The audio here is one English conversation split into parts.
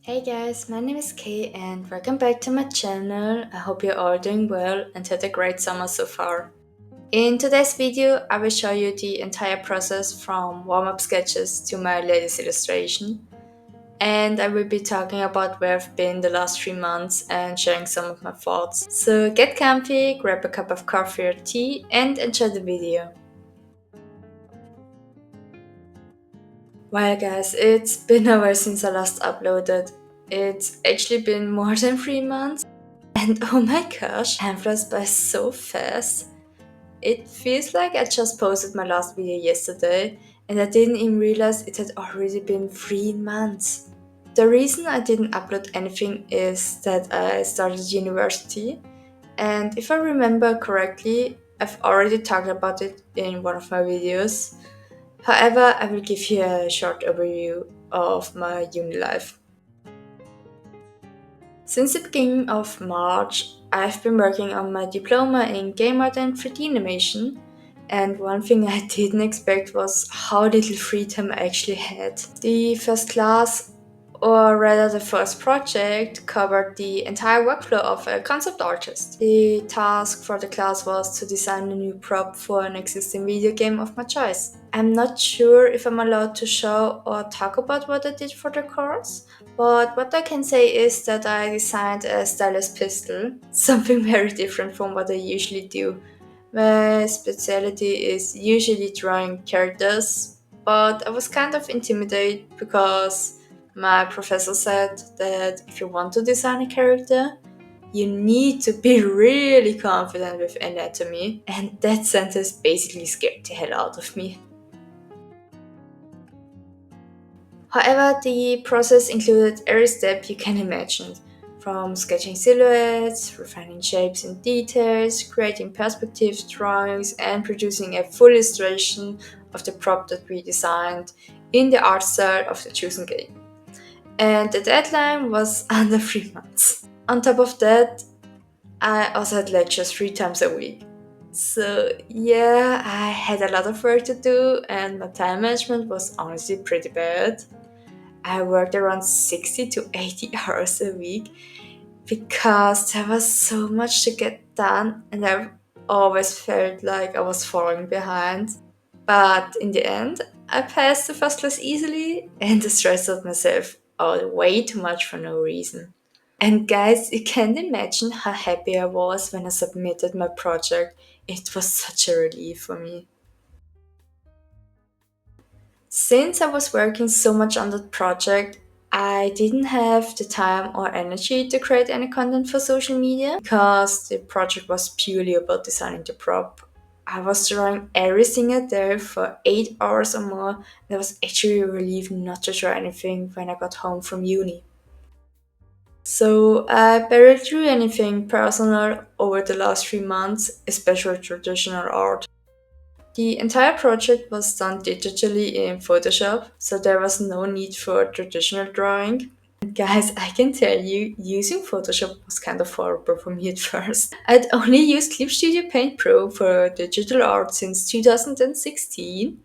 Hey guys, my name is Kay and welcome back to my channel. I hope you're all doing well and had a great summer so far. In today's video, I will show you the entire process from warm-up sketches to my latest illustration. And I will be talking about where I've been the last 3 months and sharing some of my thoughts. So get comfy, grab a cup of coffee or tea and enjoy the video. Well guys, it's been a while since I last uploaded. It's actually been more than 3 months. And oh my gosh, time flies by so fast. It feels like I just posted my last video yesterday and I didn't even realize it had already been 3 months. The reason I didn't upload anything is that I started university, and if I remember correctly, I've already talked about it in one of my videos. However, I will give you a short overview of my uni life. Since the beginning of March, I've been working on my diploma in game art and 3D animation, and one thing I didn't expect was how little free time I actually had. The first class, or rather the first project, covered the entire workflow of a concept artist. The task for the class was to design a new prop for an existing video game of my choice. I'm not sure if I'm allowed to show or talk about what I did for the course, but what I can say is that I designed a stylus pistol, something very different from what I usually do. My specialty is usually drawing characters, but I was kind of intimidated because my professor said that if you want to design a character, you need to be really confident with anatomy, and that sentence basically scared the hell out of me. However, the process included every step you can imagine, from sketching silhouettes, refining shapes and details, creating perspective drawings, and producing a full illustration of the prop that we designed in the art style of the chosen game. And the deadline was under 3 months. On top of that, I also had lectures 3 times a week. So, yeah, I had a lot of work to do, and my time management was honestly pretty bad. I worked around 60 to 80 hours a week because there was so much to get done, and I always felt like I was falling behind. But in the end, I passed the first class easily and stressed myself out way too much for no reason. And guys, you can't imagine how happy I was when I submitted my project. It was such a relief for me. Since I was working so much on that project, I didn't have the time or energy to create any content for social media because the project was purely about designing the prop. I was drawing every single day for 8 hours or more, and I was actually a relief not to draw anything when I got home from uni. So I barely drew anything personal over the last 3 months, especially traditional art. The entire project was done digitally in Photoshop, so there was no need for traditional drawing. And guys, I can tell you, using Photoshop was kind of horrible for me at first. I'd only used Clip Studio Paint Pro for digital art since 2016.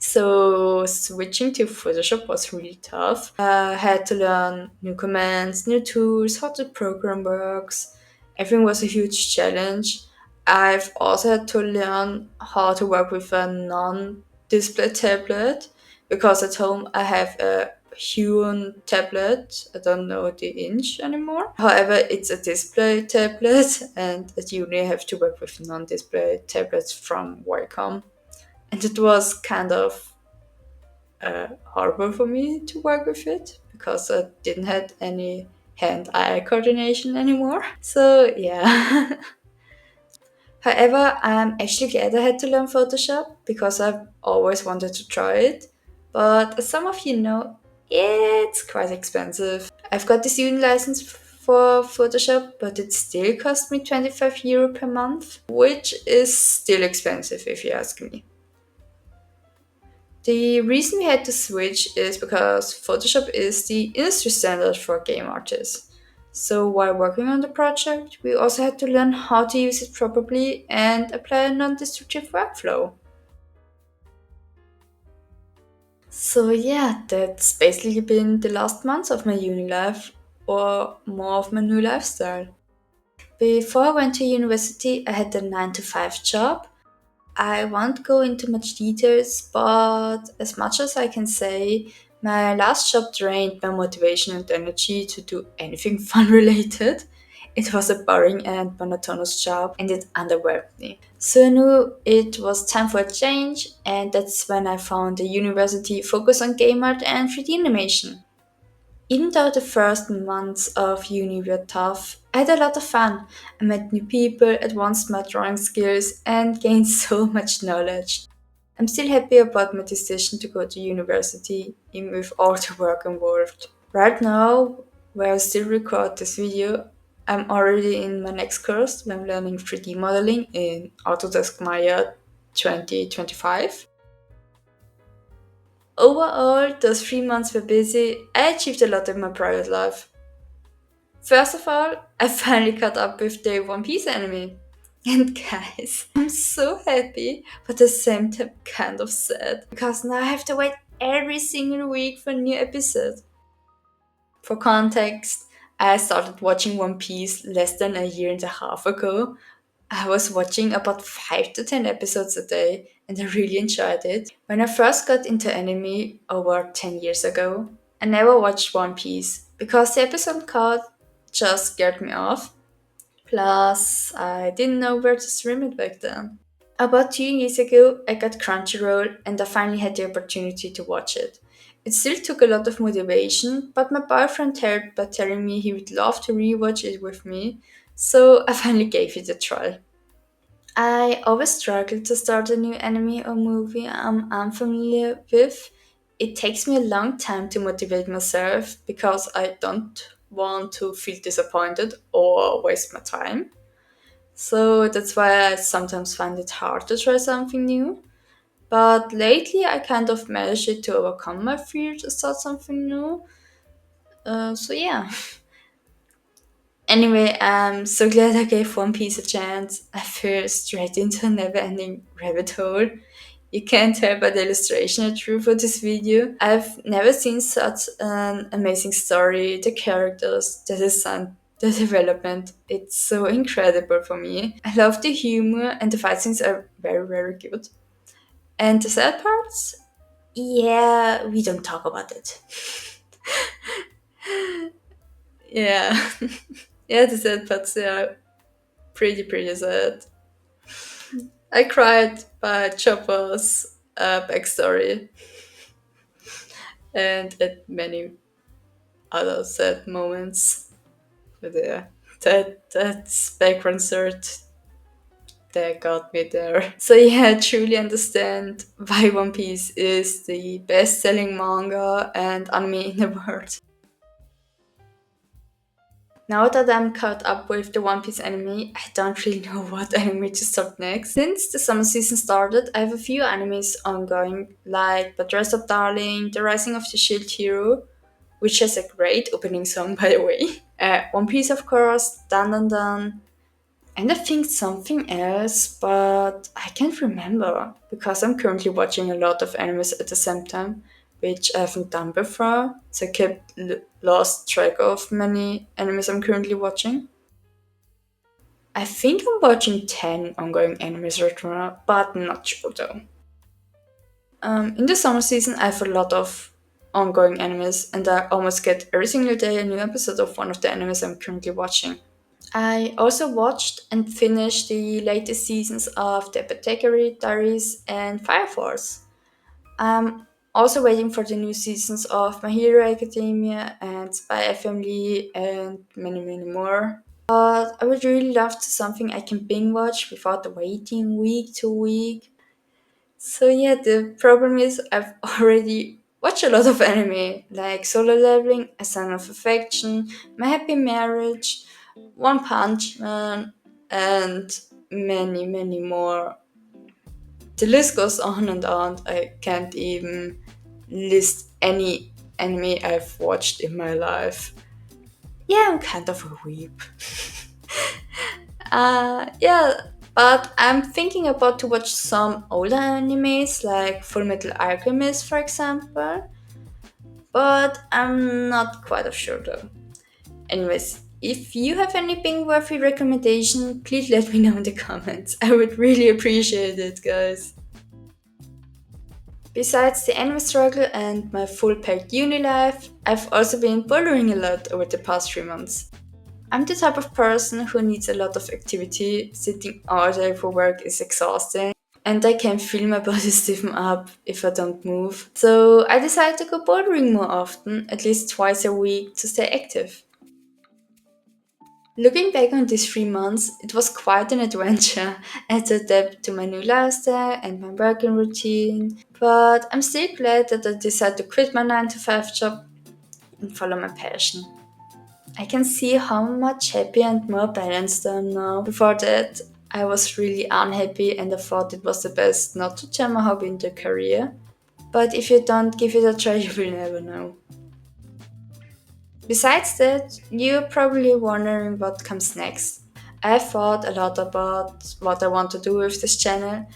So switching to Photoshop was really tough. I had to learn new commands, new tools, how the program works. Everything was a huge challenge. I've also had to learn how to work with a non-display tablet because at home I have a Huion tablet. I don't know the inch anymore. However, it's a display tablet, and at uni I have to work with non-display tablets from Wacom, and it was kind of horrible for me to work with it because I didn't have any hand-eye coordination anymore. So yeah. However, I'm actually glad I had to learn Photoshop because I've always wanted to try it. But as some of you know, it's quite expensive. I've got the student license for Photoshop, but it still cost me 25 euro per month, which is still expensive if you ask me. The reason we had to switch is because Photoshop is the industry standard for game artists. So while working on the project, we also had to learn how to use it properly and apply a non-destructive workflow. So yeah, that's basically been the last months of my uni life, or more of my new lifestyle. Before I went to university, I had a 9 to 5 job. I won't go into much details, but as much as I can say, my last job drained my motivation and energy to do anything fun related. It was a boring and monotonous job and it underwhelmed me. So I knew it was time for a change, and that's when I found a university focused on game art and 3D animation. Even though the first months of uni were tough, I had a lot of fun. I met new people, advanced my drawing skills, and gained so much knowledge. I'm still happy about my decision to go to university, even with all the work involved. Right now, where I still record this video, I'm already in my next course where I'm learning 3D modeling in Autodesk Maya 2025. Overall, those 3 months were busy. I achieved a lot in my private life. First of all, I finally caught up with the One Piece anime. And guys, I'm so happy, but at the same time kind of sad. Because now I have to wait every single week for a new episode. For context, I started watching One Piece less than a year and a half ago. I was watching about 5 to 10 episodes a day and I really enjoyed it. When I first got into anime over 10 years ago, I never watched One Piece because the episode count just scared me off. Plus, I didn't know where to stream it back then. About 2 years ago, I got Crunchyroll and I finally had the opportunity to watch it. It still took a lot of motivation, but my boyfriend helped by telling me he would love to rewatch it with me, so I finally gave it a try. I always struggle to start a new anime or movie I'm unfamiliar with. It takes me a long time to motivate myself because I don't want to feel disappointed or waste my time. So that's why I sometimes find it hard to try something new. But lately I kind of managed to overcome my fear to start something new. So yeah. Anyway, I'm so glad I gave One Piece a chance. I fell straight into a never ending rabbit hole. You can't tell by the illustration I drew for this video. I've never seen such an amazing story, the characters, the design, the development. It's so incredible for me. I love the humor and the fight scenes are very, very good. And the sad parts? Yeah, we don't talk about it. Yeah. Yeah, the sad parts are pretty, pretty sad. I cried by Chopper's backstory and at many other sad moments. But yeah, that's background cert that got me there. So yeah, I truly understand why One Piece is the best-selling manga and anime in the world. Now that I'm caught up with the One Piece anime, I don't really know what anime to start next. Since the summer season started, I have a few animes ongoing, like But Dress Up Darling, The Rising of the Shield Hero, which has a great opening song by the way. One Piece, of course, Dan Dan Dan, and I think something else, but I can't remember because I'm currently watching a lot of animes at the same time, which I haven't done before. So I kept lost track of many animes I'm currently watching. I think I'm watching 10 ongoing animes right now, but not sure though. In the summer season, I have a lot of ongoing animes, and I almost get every single day a new episode of one of the animes I'm currently watching. I also watched and finished the latest seasons of The Apothecary Diaries and Fire Force. I'm also waiting for the new seasons of My Hero Academia and Spy Family and many, many more. But I would really love to something I can binge watch without waiting week to week. So yeah, the problem is I've already watched a lot of anime, like Solo Leveling, A Sign of Affection, My Happy Marriage, One Punch Man, and many, many more. The list goes on and on. I can't even list any anime I've watched in my life. Yeah, I'm kind of a weep. Yeah, But I'm thinking about to watch some older animes like Full Metal Alchemist, for example. But I'm not quite sure though. Anyways, if you have anything worthy recommendation, please let me know in the comments. I would really appreciate it, guys. Besides the anime struggle and my full packed uni life, I've also been bouldering a lot over the past 3 months. I'm the type of person who needs a lot of activity. Sitting all day for work is exhausting, and I can feel my body stiffen up if I don't move. So I decided to go bouldering more often, at least twice a week, to stay active. Looking back on these 3 months, it was quite an adventure. I had to adapt to my new lifestyle and my working routine, but I'm still glad that I decided to quit my 9 to 5 job and follow my passion. I can see how much happier and more balanced I am now. Before that, I was really unhappy and I thought it was the best not to turn my hobby into a career. But if you don't give it a try, you will never know. Besides that, you're probably wondering what comes next. I've thought a lot about what I want to do with this channel,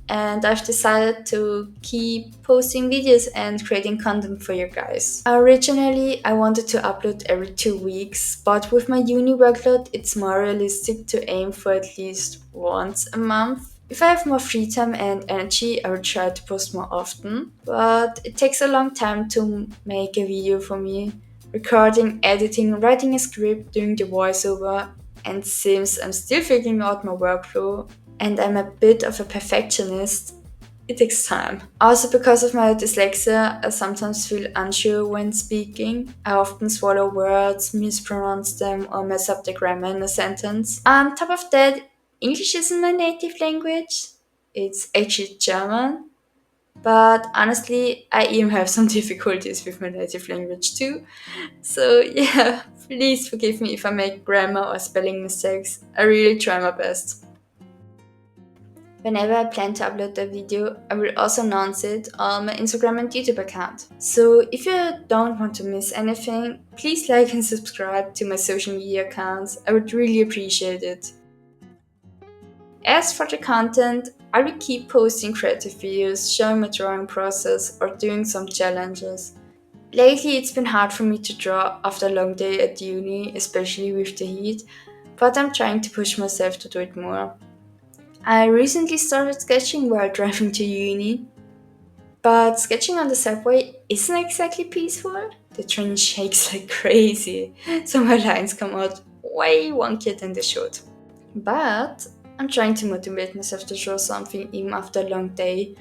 and I've decided to keep posting videos and creating content for you guys. Originally, I wanted to upload every 2 weeks, but with my uni workload, it's more realistic to aim for at least once a month. If I have more free time and energy, I will try to post more often, but it takes a long time to make a video for me. Recording, editing, writing a script, doing the voiceover, and since I'm still figuring out my workflow and I'm a bit of a perfectionist, it takes time. Also, because of my dyslexia, I sometimes feel unsure when speaking. I often swallow words, mispronounce them, or mess up the grammar in a sentence. On top of that, English isn't my native language, it's actually German. But honestly, I even have some difficulties with my native language too. So, yeah, please forgive me if I make grammar or spelling mistakes. I really try my best. Whenever I plan to upload a video, I will also announce it on my Instagram and YouTube account. So if you don't want to miss anything, please like and subscribe to my social media accounts. I would really appreciate it. As for the content, I will keep posting creative videos, showing my drawing process or doing some challenges. Lately, it's been hard for me to draw after a long day at uni, especially with the heat, but I'm trying to push myself to do it more. I recently started sketching while driving to uni, but sketching on the subway isn't exactly peaceful. The train shakes like crazy, so my lines come out way wonkier than they should. But I'm trying to motivate myself to draw something even after a long day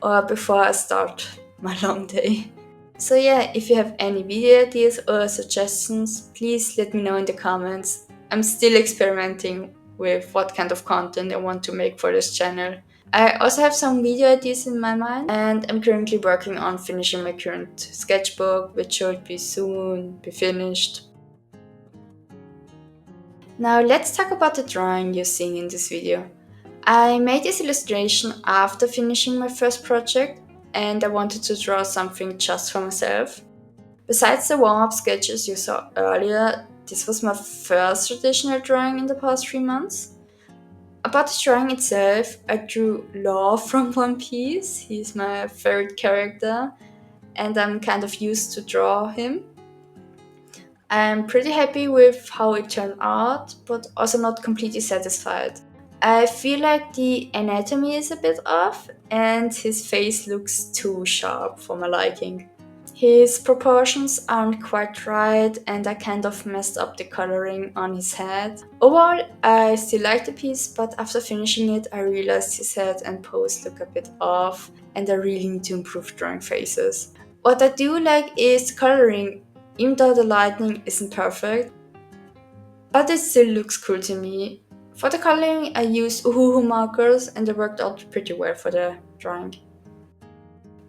or before I start my long day. So yeah, if you have any video ideas or suggestions, please let me know in the comments. I'm still experimenting with what kind of content I want to make for this channel. I also have some video ideas in my mind and I'm currently working on finishing my current sketchbook, which should be soon be finished. Now let's talk about the drawing you're seeing in this video. I made this illustration after finishing my first project and I wanted to draw something just for myself. Besides the warm-up sketches you saw earlier, this was my first traditional drawing in the past 3 months. About the drawing itself, I drew Law from One Piece. He's my favorite character and I'm kind of used to draw him. I'm pretty happy with how it turned out, but also not completely satisfied. I feel like the anatomy is a bit off and his face looks too sharp for my liking. His proportions aren't quite right and I kind of messed up the coloring on his head. Overall, I still like the piece, but after finishing it, I realized his head and pose look a bit off and I really need to improve drawing faces. What I do like is the coloring, even though the lighting isn't perfect, but it still looks cool to me. For the coloring, I used Uhuhu markers and they worked out pretty well for the drawing.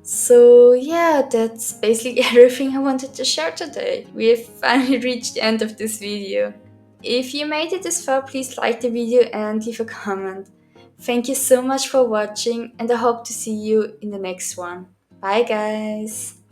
So yeah, that's basically everything I wanted to share today. We have finally reached the end of this video. If you made it this far, please like the video and leave a comment. Thank you so much for watching and I hope to see you in the next one. Bye guys!